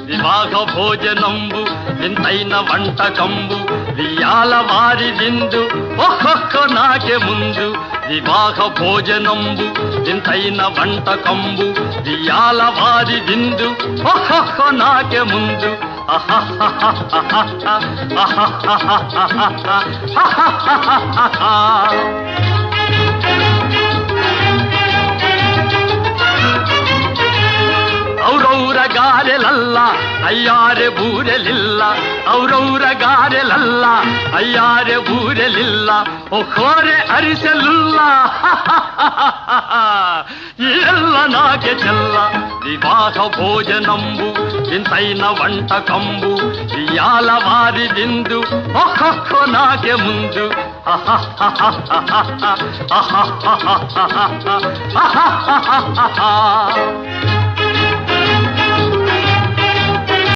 వివాహ భోజనంబు వింతైన వంటకంబు వియాల వారి విందు ఒక్కొక్క నాకే ముందు వివాహ భోజనంబు వింతైన వంటకంబు వియాల వారి విందు ఒక్కొక్క నాకే ముందు ಔರೌರ ಗಾರೆಲಲ್ಲ ಅಯ್ಯಾರೆ ಬೂರೆಲಿಲ್ಲ ಔರೌರ ಗಾರೆಲಲ್ಲ ಅಯ್ಯಾರೆ ಬೂರೆಲಿಲ್ಲ ಒಕ್ಕೋರೆ ಅರಿಸಲಿಲ್ಲ ಎಲ್ಲ ನಾಗೆ ಚೆಲ್ಲ ವಿವಾಹ ಭೋಜನಂಬು ವಿಂತೈನ వంటకంబు వియాల వారి విందు ఒక్కొక్క నాకే ముందు